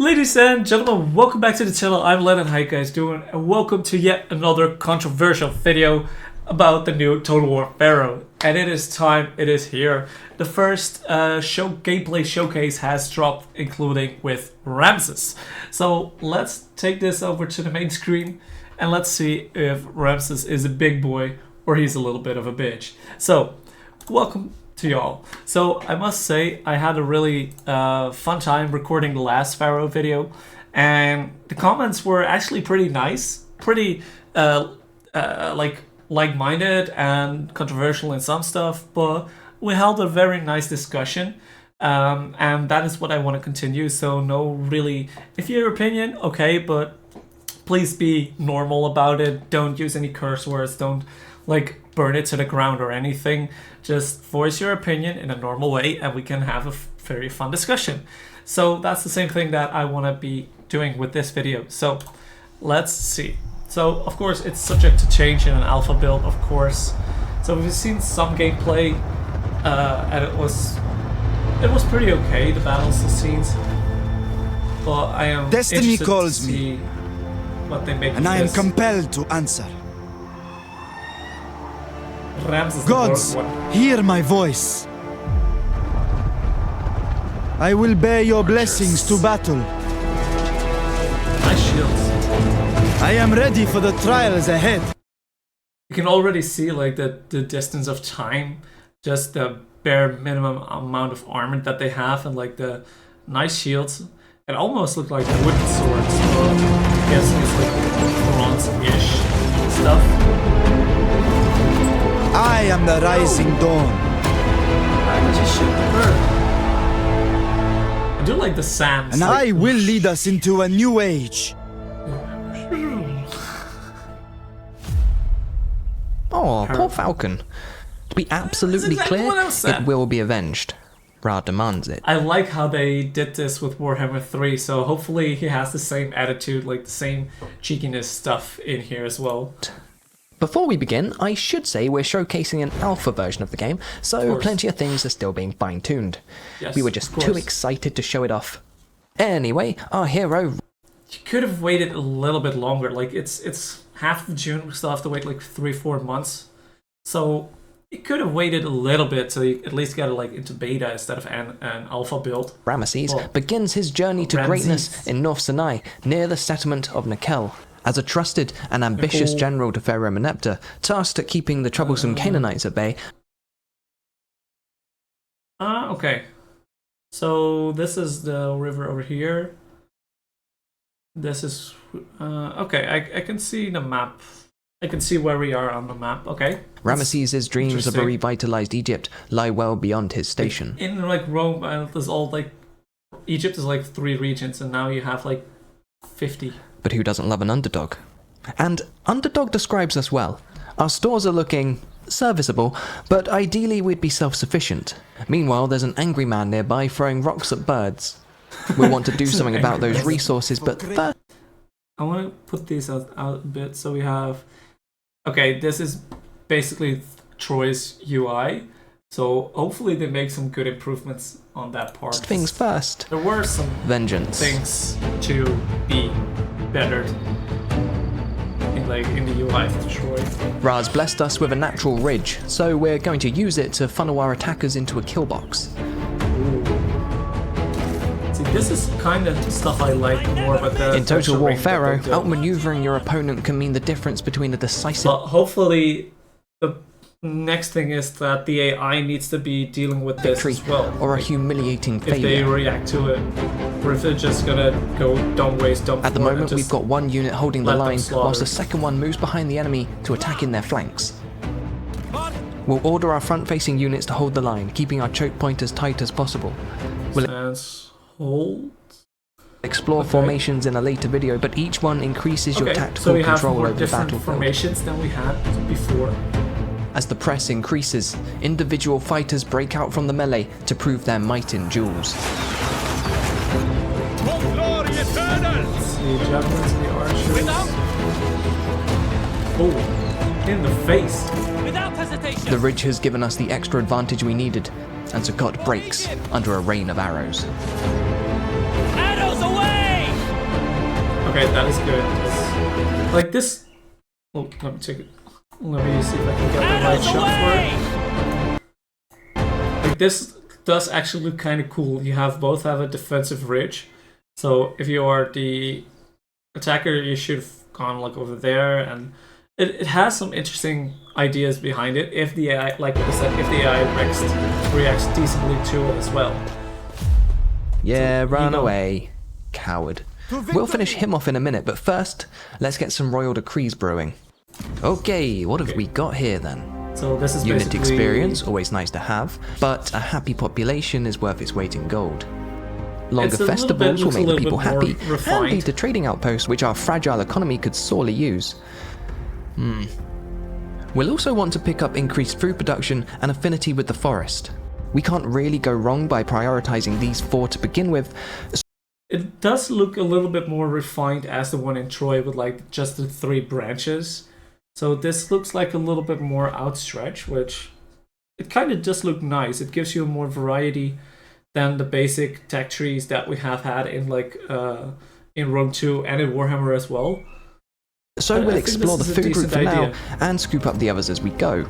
Ladies and gentlemen, welcome back to the channel. I'm Len and how you guys doing? And welcome to yet another controversial video about the new Total War Pharaoh. And it is time, it is here. The first gameplay showcase has dropped, including with Ramesses. So let's take this over to the main screen and let's see if Ramesses is a big boy or he's a little bit of a bitch. So, welcome to y'all. So I must say I had a really fun time recording the last Pharaoh video, and the comments were actually pretty nice, pretty like-minded and controversial in some stuff, but we held a very nice discussion, and that is what I want to continue. So no, really, if your opinion, okay, but please be normal about it. Don't use any curse words, don't like burn it to the ground or anything. Just voice your opinion in a normal way and we can have a very fun discussion. So that's the same thing that I want to be doing with this video. So let's see. So of course it's subject to change in an alpha build, of course. So we've seen some gameplay and it was pretty okay, the battles, the scenes. But I am Destiny calls to see what they make, and I am compelled to answer. Ramesses Gods, hear my voice. I will bear your blessings to battle. My shields. I am ready for the trials ahead. You can already see like the distance of time, just the bare minimum amount of armor that they have, and like the nice shields. It almost looked like wooden swords, but I guess it's like bronze-ish stuff. I am the rising dawn. Why would you shoot the bird? I do like the sand. And I will lead us into a new age. Oh, poor Falcon. To be absolutely clear, it will be avenged. Ra demands it. I like how they did this with Warhammer 3, so hopefully he has the same attitude, like the same cheekiness stuff in here as well. Before we begin, I should say we're showcasing an alpha version of the game, so plenty of things are still being fine-tuned. Yes, we were just too excited to show it off. Anyway, our hero... You could have waited a little bit longer. Like, it's half of June, we still have to wait like 3-4 months. So, you could have waited a little bit so you at least got it like into beta instead of an alpha build. Ramesses begins his journey to greatness in North Sinai, near the settlement of Nekel. As a trusted and ambitious general to Pharaoh Meneptah, tasked at keeping the troublesome Canaanites at bay. Okay. So this is the river over here. This is... okay, I can see the map. I can see where we are on the map, okay. Ramesses' dreams of a revitalized Egypt lie well beyond his station. In like Rome, there's all like... Egypt is like 3 regions and now you have like 50. But who doesn't love an underdog? And underdog describes us well. Our stores are looking serviceable, but ideally we'd be self-sufficient. Meanwhile, there's an angry man nearby throwing rocks at birds. We want to do something about those resources, but first... I want to put these out a bit, so we have... Okay, this is basically Troy's UI, so hopefully they make some good improvements on that part. Things first. There were some vengeance things to be bettered in the UI of Troy. Ra's blessed us with a natural ridge, so we're going to use it to funnel our attackers into a kill box. See, this is kind of stuff I like more, but in Total War Pharaoh, outmaneuvering your opponent can mean the difference between a decisive... But hopefully, the next thing is that the AI needs to be dealing with this as well. Or a humiliating failure. If they react to it, or if they're just gonna go dumb ways, dumb At the moment, we've got one unit holding the line, whilst the second one moves behind the enemy to attack in their flanks. We'll order our front-facing units to hold the line, keeping our choke point as tight as possible. We'll hold. Explore formations in a later video, but each one increases your tactical control over the battlefield. Formations than we had before. As the press increases, individual fighters break out from the melee to prove their might in duels. The javelins and the archers. Oh, in the face. Without hesitation. The ridge has given us the extra advantage we needed, and Sukkot breaks under a rain of arrows. Arrows away! Okay, that is good. Like this. Oh, let me take it. Let me see if I can get the right shot for it. Like this does actually look kind of cool. You both have a defensive ridge. So if you are the attacker, you should have gone like over there, and it has some interesting ideas behind it. If the AI, like I said, if the AI reacts decently to it as well. Yeah, So, run away, coward. We'll finish him off in a minute, but first, let's get some royal decrees brewing. Okay, what have we got here then? So this is Unit basically experience, always nice to have, but a happy population is worth its weight in gold. Longer festivals will make the people happy and lead to trading outposts which our fragile economy could sorely use. We'll also want to pick up increased food production and affinity with the forest. We can't really go wrong by prioritizing these 4 to begin with. It does look a little bit more refined as the one in Troy with like just the 3 branches. So this looks like a little bit more outstretched, which it kind of does look nice. It gives you more variety than the basic tech trees that we have had in like in Rome 2 and in Warhammer as well. So we'll explore the food route for now idea. and scoop up the others as we go.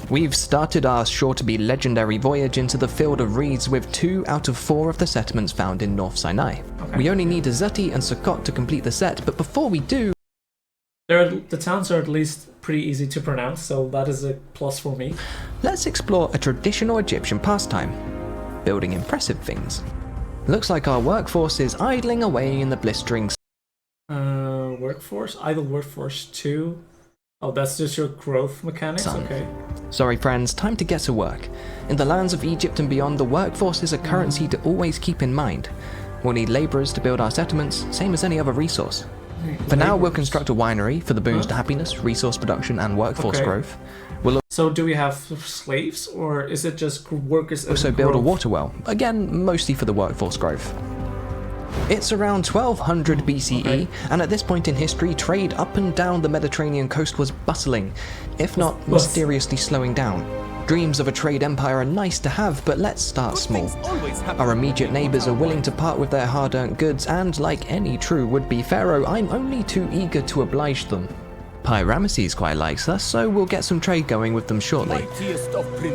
We've started our sure-to-be-legendary voyage into the Field of Reeds with 2 out of 4 of the settlements found in North Sinai. Okay. We only need Azeti and Sukkot to complete the set, but before we do... The towns are at least pretty easy to pronounce, so that is a plus for me. Let's explore a traditional Egyptian pastime, building impressive things. Looks like our workforce is idling away in the blistering... Workforce? Idle workforce 2? Oh, that's just your growth mechanics? Sun. Okay. Sorry friends, time to get to work. In the lands of Egypt and beyond, the workforce is a currency to always keep in mind. We'll need labourers to build our settlements, same as any other resource. For now, we'll construct a winery for the boons to happiness, resource production and workforce growth. We'll So do we have slaves, or is it just workers and also build a growth? water well, again mostly for the workforce growth. It's around 1200 BCE, and at this point in history, trade up and down the Mediterranean coast was bustling, if not mysteriously slowing down. Dreams of a trade empire are nice to have, but let's start small. Our immediate neighbours are willing to part with their hard-earned goods, and like any true would-be pharaoh, I'm only too eager to oblige them. Ramesses quite likes us, so we'll get some trade going with them shortly.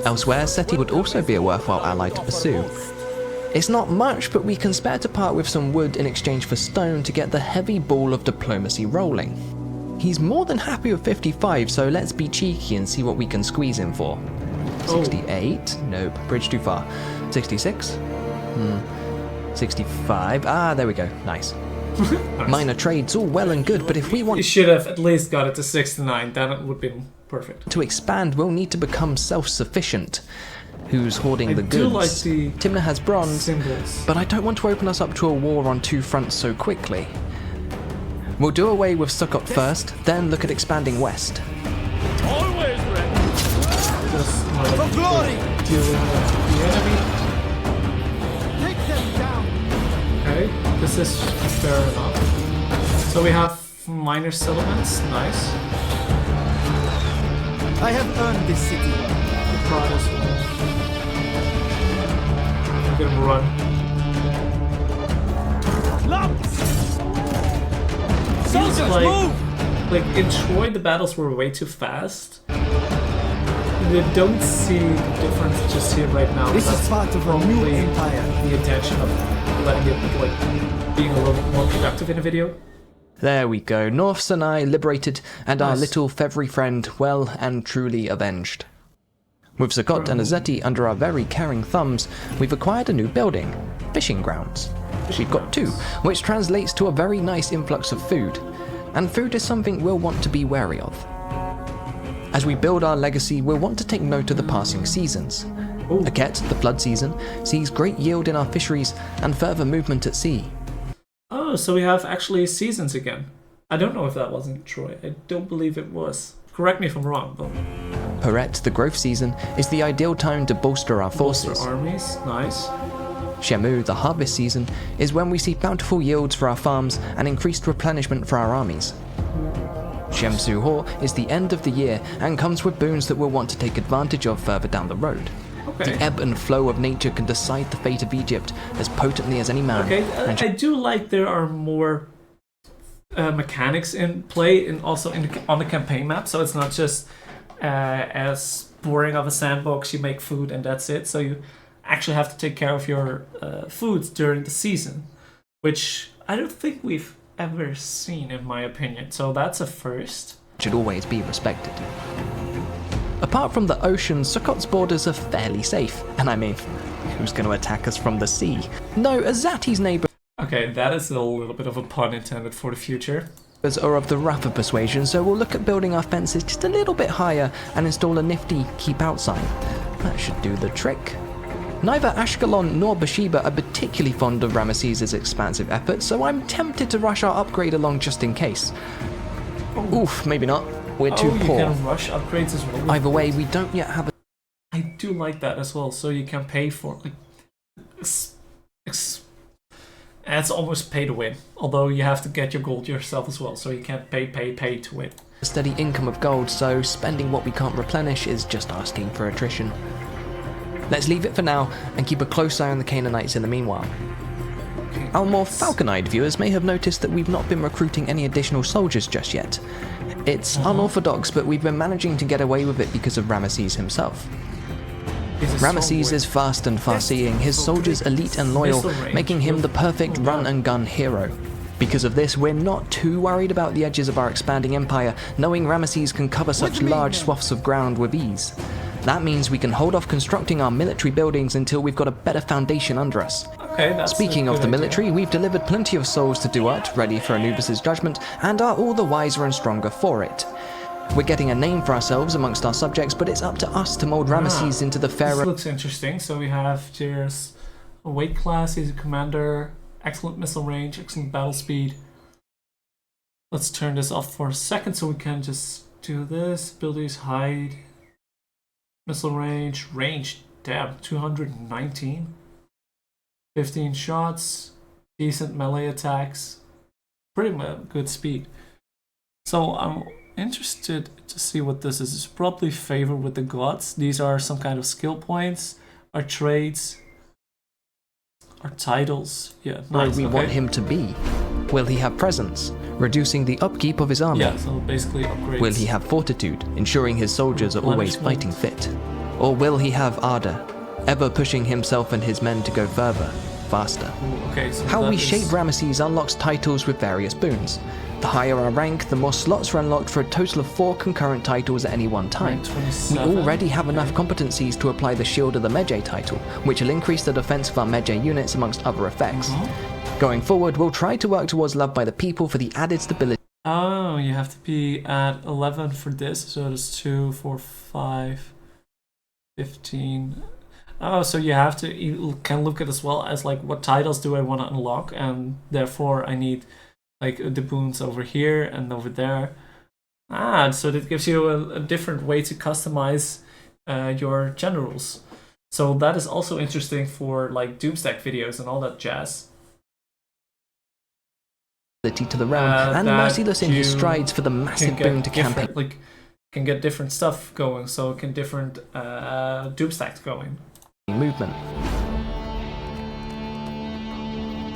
Elsewhere, Seti would also be a worthwhile ally to pursue. It's not much, but we can spare to part with some wood in exchange for stone to get the heavy ball of diplomacy rolling. He's more than happy with 55, so let's be cheeky and see what we can squeeze him for. 68? Nope, bridge too far. 66? 65? There we go, nice. Minor trades, all well and good, but if we want You should have at least got it to 69, then it would be perfect. to expand, we'll need to become self-sufficient. Who's hoarding the I do goods? like the Timna has bronze, symbols. but I don't want to open us up to a war on 2 fronts so quickly. We'll do away with Sukkot first, then look at expanding west. Always ready. Just For glory! deal with the enemy. Take them down! Okay, this is fair enough. So we have minor settlements, nice. I have earned this city. The prod as well. Get him run. Feels like in Troy the battles were way too fast. We don't see the difference just here right now. This That's is part of a new probably empire. the intention of letting it like being a little bit more productive in a video. There we go, North Sinai liberated, and our Nice. little feathery friend well and truly avenged. With Sukkot and Azeti under our very caring thumbs, we've acquired a new building, fishing grounds. We've got 2, which translates to a very nice influx of food, and food is something we'll want to be wary of. As we build our legacy, we'll want to take note of the passing seasons. Ooh. Aket, the flood season, sees great yield in our fisheries and further movement at sea. Oh, so we have actually seasons again. I don't know if that was in Troy. I don't believe it was. Correct me if I'm wrong, but Peret, the growth season, is the ideal time to bolster our forces. bolster armies, nice. Shemu, the harvest season, is when we see bountiful yields for our farms and increased replenishment for our armies. Shemsu Hor is the end of the year and comes with boons that we'll want to take advantage of further down the road. Okay. The ebb and flow of nature can decide the fate of Egypt as potently as any man. Okay, and I do like there are more mechanics in play and also on the campaign map. So it's not just as boring of a sandbox. You make food and that's it. So you actually have to take care of your foods during the season, which I don't think we've ever seen, in my opinion. So that's a first. Should always be respected. Apart from the ocean, Sukkot's borders are fairly safe. And I mean, who's going to attack us from the sea? No, Azati's neighbours Okay, that is a little bit of a pun intended for the future. are of the rougher persuasion, so we'll look at building our fences just a little bit higher and install a nifty keep out sign. That should do the trick. Neither Ashkelon nor Bathsheba are particularly fond of Ramesses' expansive efforts, so I'm tempted to rush our upgrade along just in case. Oof, maybe not. We're too you poor. can rush upgrades as well. Either way, we don't yet have a I do like that as well. So you can pay for like, it's almost pay to win. Although you have to get your gold yourself as well. So you can't pay to win. steady income of gold, so spending what we can't replenish is just asking for attrition. Let's leave it for now and keep a close eye on the Canaanites in the meanwhile. Our more falcon-eyed viewers may have noticed that we've not been recruiting any additional soldiers just yet. It's unorthodox, but we've been managing to get away with it because of Ramesses himself. Ramesses is fast and far-seeing, his soldiers elite and loyal, making him the perfect run-and-gun hero. Because of this, we're not too worried about the edges of our expanding empire, knowing Ramesses can cover such large swaths of ground with ease. That means we can hold off constructing our military buildings until we've got a better foundation under us. Okay, that's Speaking of the military, we've delivered plenty of souls to Duat, ready for Anubis' judgment, and are all the wiser and stronger for it. We're getting a name for ourselves amongst our subjects, but it's up to us to mold Ramesses into the This Pharaoh. looks interesting. So we have there's a weight class, he's a commander, excellent missile range, excellent battle speed. Let's turn this off for a second so we can just do this. Abilities, hide, missile range, damn, 219. 15 shots, decent melee attacks, pretty good speed. So I'm interested to see what this is. It's probably favor with the gods. These are some kind of skill points, our traits, our titles. Yeah, Where nice. we Okay. want him to be. Will he have presence, reducing the upkeep of his army? Yeah, so basically upgrades. Will he have fortitude, ensuring his soldiers are always fighting fit? Or will he have ardor, ever pushing himself and his men to go further, faster? Ooh, okay, so How that we is- shape Ramesses unlocks titles with various boons. The higher our rank, the more slots are unlocked for a total of 4 concurrent titles at any one time. Rank We 27. already have enough competencies to apply the Shield of the Medjay title, which will increase the defense of our Medjay units amongst other effects. Going forward, we'll try to work towards love by the people for the added stability. Oh, you have to be at 11 for this, so it's 2, 4, 5, 15. Oh, so you can look at as well as like what titles do I want to unlock, and therefore I need like the boons over here and over there. So that gives you a different way to customize your generals. So that is also interesting for like Doomstack videos and all that jazz. To the realm, and that merciless in his you strides for the massive boon to campaign. like can get different stuff going, so it can different Doomstacks going. Movement.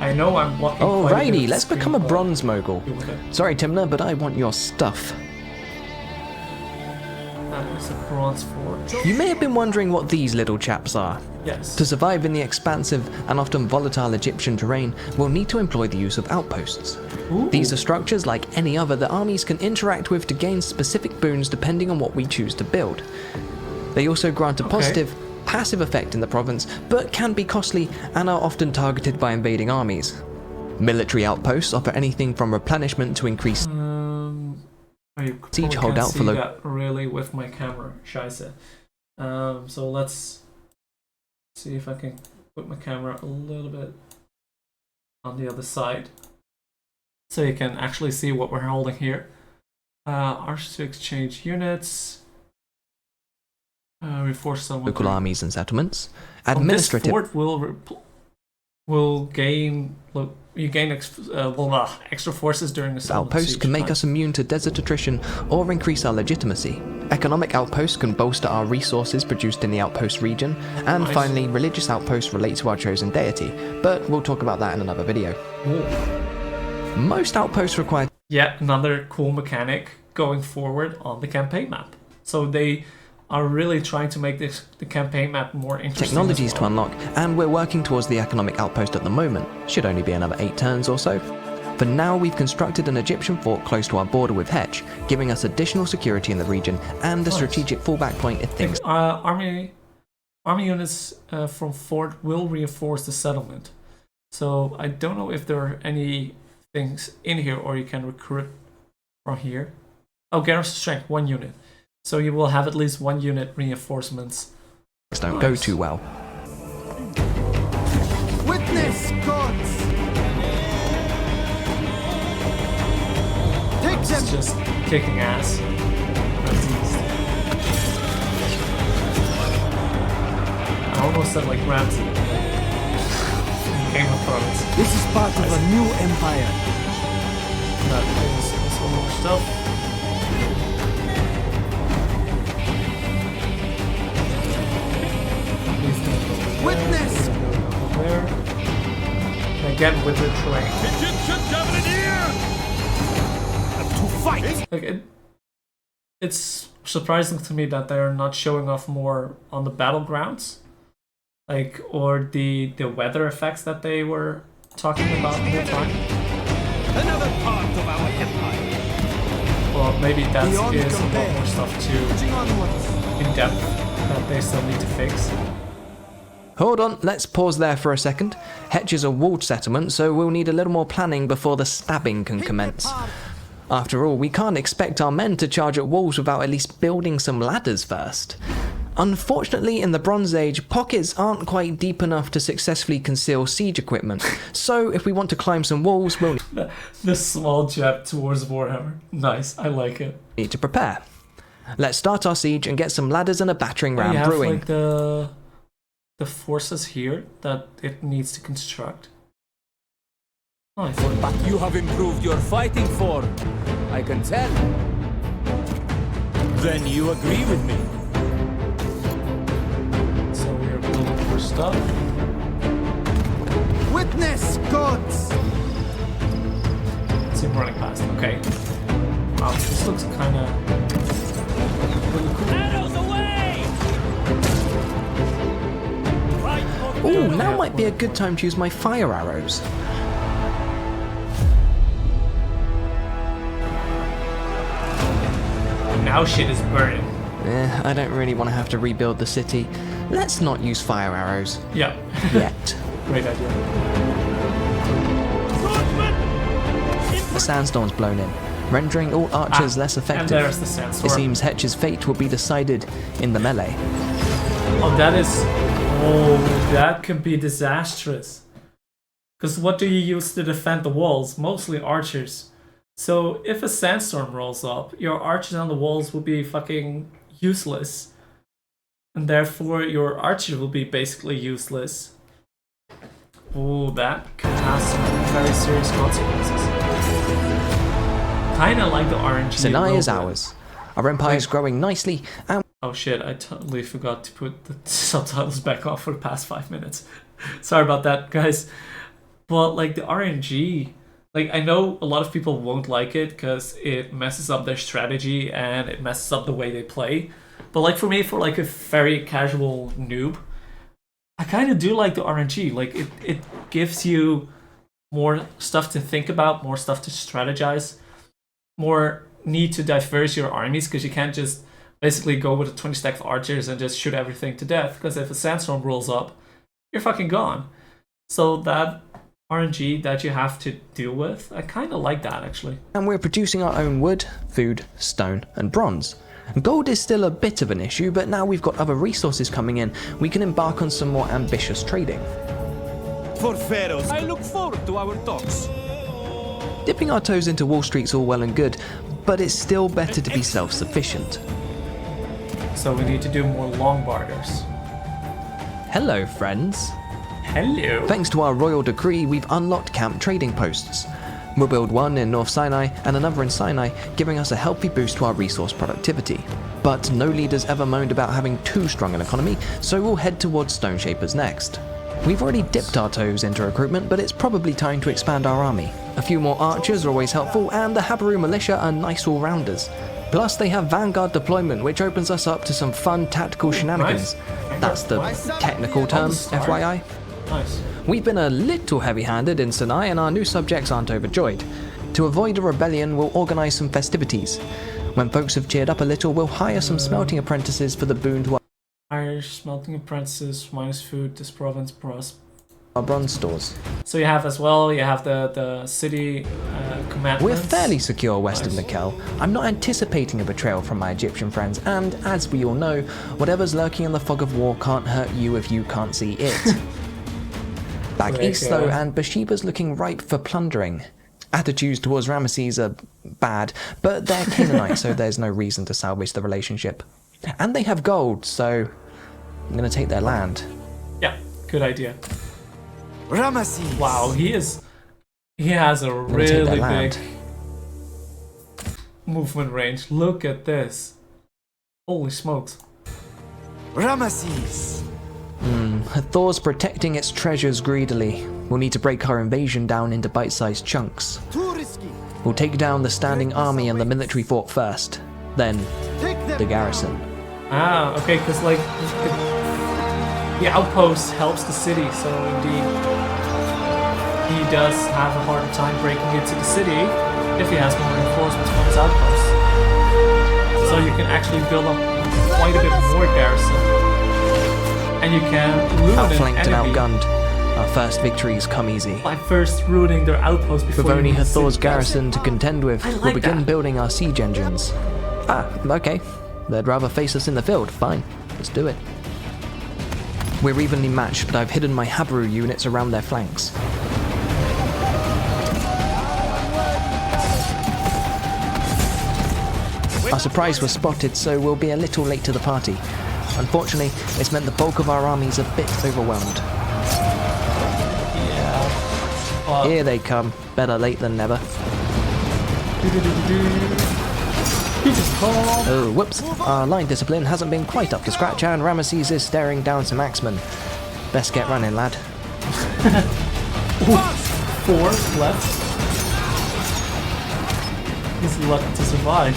I know I'm blocking. quite a bit of Alrighty, the let's screen, become a but bronze mogul. deal with it. Sorry, Timna, but I want your stuff. That is a bronze forge. You may have been wondering what these little chaps are. Yes. To survive in the expansive and often volatile Egyptian terrain, we'll need to employ the use of outposts. Ooh. These are structures like any other that armies can interact with to gain specific boons depending on what we choose to build. They also grant a positive, passive effect in the province, but can be costly and are often targeted by invading armies. Military outposts offer anything from replenishment to increased I siege probably hold can't out see for that really with my camera. Scheiße. So let's see if I can put my camera a little bit on the other side, so you can actually see what we're holding here. Arch to exchange units. Reinforce someone. local armies and settlements. This Administrative fort will gain. Look, you gain extra forces during the settlement outposts siege. can make Nice. us immune to desert attrition or increase our legitimacy. Economic outposts can bolster our resources produced in the outpost region. And Nice. finally, religious outposts relate to our chosen deity, but we'll talk about that in another video. Ooh. Most outposts require yet another cool mechanic going forward on the campaign map. So they are really trying to make the campaign map more interesting. Technologies as to well. unlock, and we're working towards the economic outpost at the moment. Should only be another 8 turns or so. For now, we've constructed an Egyptian fort close to our border with Hetch, giving us additional security in the region and a Nice. strategic fallback point if things... Army units from fort will reinforce the settlement. So I don't know if there are any things in here or you can recruit from here. Oh, garrison strength, 1 unit. So you will have at least 1 unit reinforcements. don't go too well. Witness, gods! Take It's them! just kicking ass. Ramesses. I almost said like Ramsey. Game of Thrones. This is part of a new empire. That is also more stuff. Witness! There. And again with the terrain. Egyptians have an ear! To fight! Like it's surprising to me that they're not showing off more on the battlegrounds, like or the weather effects that they were talking about the whole time. Another part of our empire. Well, maybe that Beyond is a lot compare. more stuff too Marching onwards. in depth that they still need to fix. Hold on, let's pause there for a second. Hetch is a walled settlement, so we'll need a little more planning before the stabbing can commence. After all, we can't expect our men to charge at walls without at least building some ladders first. Unfortunately, in the Bronze Age, pockets aren't quite deep enough to successfully conceal siege equipment, so if we want to climb some walls, we'll The small jab towards Warhammer. Nice, I like it. need to prepare. Let's start our siege and get some ladders and a battering You ram have brewing. like the forces here that it needs to construct. Nice. But you have improved your fighting form. I can tell. Then you agree with me. So we are building more stuff. Witness, gods! See him running past. Okay. Wow, this looks kind of really cool. Arrows away! Fight for Ooh, Pharaoh. now might be a good time to use my fire arrows. Now shit is burning. I don't really want to have to rebuild the city. Let's not use fire arrows. Yeah. Yet. Great idea. The sandstorm's blown in, rendering all archers less And effective. there's the sandstorm. It seems Hetch's fate will be decided in the melee. Oh, that is... Oh, that could be disastrous. Because what do you use to defend the walls? Mostly archers. So if a sandstorm rolls up, your archers on the walls will be fucking useless. And therefore your archer will be basically useless. Oh, that could have some very serious consequences. Kinda like the RNG. Sinai is robot. ours. Our empire is growing nicely, and Oh shit, I totally forgot to put the subtitles back on for the past 5 minutes. Sorry about that, guys. But like the RNG, like I know a lot of people won't like it because it messes up their strategy and it messes up the way they play. But like for me, for like a very casual noob, I kind of do like the RNG. Like it gives you more stuff to think about, more stuff to strategize, more need to diverse your armies because you can't just basically go with a 20 stack of archers and just shoot everything to death, because if a sandstorm rolls up, you're fucking gone. So that RNG that you have to deal with, I kind of like that actually. we're producing our own wood, food, stone, and bronze. Gold is still a bit of an issue, but now we've got other resources coming in, we can embark on some more ambitious trading. For Pharaoh, I look forward to our talks. Dipping our toes into Wall Street's all well and good, but it's still better to be self-sufficient. So we need to do more long barters. Hello, friends. Hello. Thanks to our royal decree, we've unlocked camp trading posts. We'll build one in North Sinai and another in Sinai, giving us a healthy boost to our resource productivity. But no leaders ever moaned about having too strong an economy, so we'll head towards Stone Shapers next. We've already dipped our toes into recruitment, but it's probably time to expand our army. A few more archers are always helpful, and the Habaru militia are nice all-rounders. Plus, they have Vanguard deployment, which opens us up to some fun tactical shenanigans. That's the technical term, FYI. Nice. We've been a little heavy-handed in Sinai, and our new subjects aren't overjoyed. To avoid a rebellion, we'll organise some festivities. When folks have cheered up a little, we'll hire some smelting apprentices for the boon to Irish smelting apprentices, minus food, this province, pros. our bronze stores. So you have as well, you have the city commandments. We're fairly secure west of Nikel. I'm not anticipating a betrayal from my Egyptian friends, and as we all know, whatever's lurking in the fog of war can't hurt you if you can't see it. Back east though, and Bathsheba's looking ripe for plundering. Attitudes towards Ramesses are bad, but they're Canaanite, so there's no reason to salvage the relationship. And they have gold, so I'm gonna take their land. Yeah, good idea. Ramesses. Wow, he has a I'm gonna take their really land. big movement range. Look at this. Holy smokes. Ramesses. Thor's protecting its treasures greedily. We'll need to break our invasion down into bite-sized chunks. Too risky. We'll take down the standing army and the military fort first, then Take them the garrison. Ah, okay, because like the outpost helps the city, so indeed he does have a harder time breaking into the city if he has more reinforcements from his outposts. So you can actually build up quite a bit more garrison. And you can loot Outflanked an and enemy outgunned. Our first victories come easy. by first ruining their outpost before We've you only even had see Thor's the garrison to contend with. I like We'll begin that. building our siege engines. Ah, okay. They'd rather face us in the field. Fine. Let's do it. We're evenly matched, but I've hidden my Habaru units around their flanks. Our surprise was spotted, so we'll be a little late to the party. Unfortunately, it's meant the bulk of our army's a bit overwhelmed. Yeah. But Here they come. Better late than never. he just called. Oh, whoops. Our line discipline hasn't been quite up to scratch, and Ramesses is staring down some axemen. Best get running, lad. 4 left. He's lucky to survive.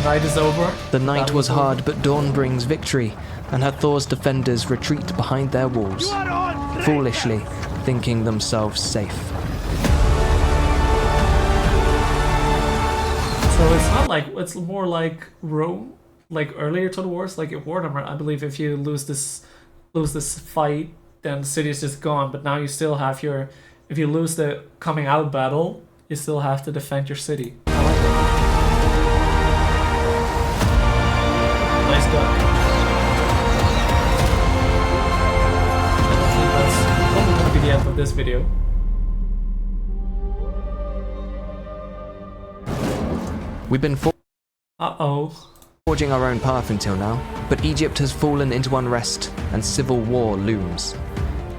Night is over. The night Battle was is over. hard, but dawn brings victory, and Hathor's defenders retreat behind their walls, You are on foolishly thinking themselves safe. So it's not like, it's more like Rome, like earlier to the wars, like in Warhammer. I believe if you lose this fight, then the city is just gone. But now you still have your, if you lose the coming out battle, you still have to defend your city. I like that. Nice duck. That's probably going to be the end of this video. We've been Uh-oh. forging our own path until now, but Egypt has fallen into unrest and civil war looms.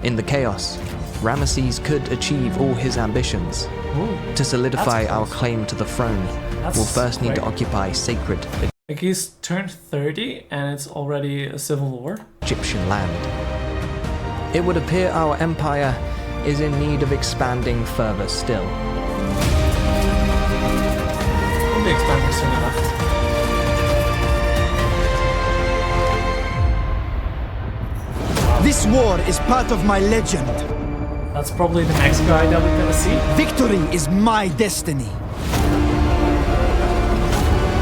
In the chaos, Ramesses could achieve all his ambitions. Ooh. To solidify That's our close. claim to the throne, That's we'll first need to great. occupy sacred Like he's turned 30 and it's already a civil war. Egyptian land. It would appear our empire is in need of expanding further still. We'll be expanding soon enough. This war is part of my legend. That's probably the next guy that we're gonna see. Victory is my destiny.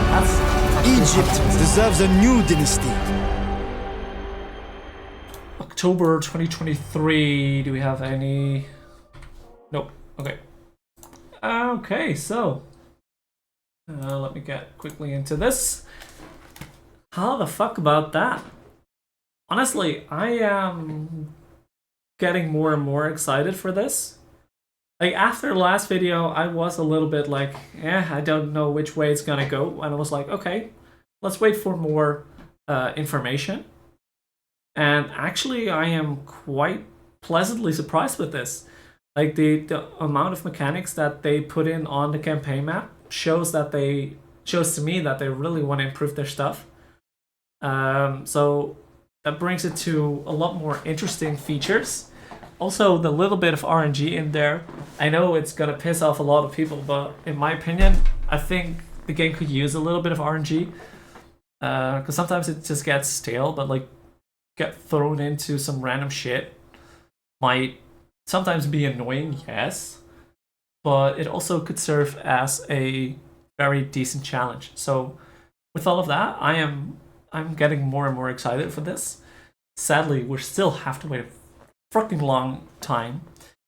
That's Egypt deserves a new dynasty. October 2023. Do we have any? Nope. Okay. Okay, so let me get quickly into this. How the fuck about that? Honestly, I am getting more and more excited for this. Like after the last video, I was a little bit like, I don't know which way it's gonna go, and I was like, okay, let's wait for more information. And actually, I am quite pleasantly surprised with this. Like the amount of mechanics that they put in on the campaign map shows to me that they really want to improve their stuff. So that brings it to a lot more interesting features. Also, the little bit of RNG in there. I know it's gonna piss off a lot of people, but in my opinion, I think the game could use a little bit of RNG. Because sometimes it just gets stale, but like get thrown into some random shit might sometimes be annoying, yes, but it also could serve as a very decent challenge. So with all of that, I'm getting more and more excited for this. Sadly, we still have to wait a freaking long time.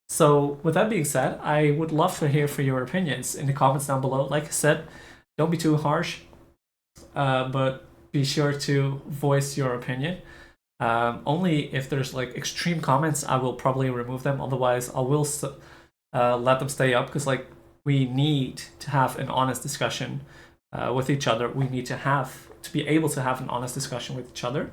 So with that being said, I would love to hear for your opinions in the comments down below. Like I said, don't be too harsh, but be sure to voice your opinion. Only if there's like extreme comments, I will probably remove them. Otherwise, I will let them stay up, because like we need to have an honest discussion with each other. We need to be able to have an honest discussion with each other.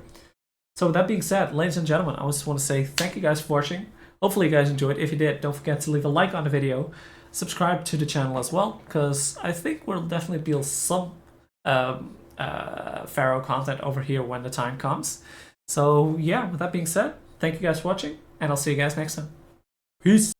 So with that being said, ladies and gentlemen, I just want to say thank you guys for watching. Hopefully you guys enjoyed. If you did, don't forget to leave a like on the video. Subscribe to the channel as well, because I think we'll definitely build some Pharaoh content over here when the time comes. So yeah, with that being said, thank you guys for watching, and I'll see you guys next time. Peace!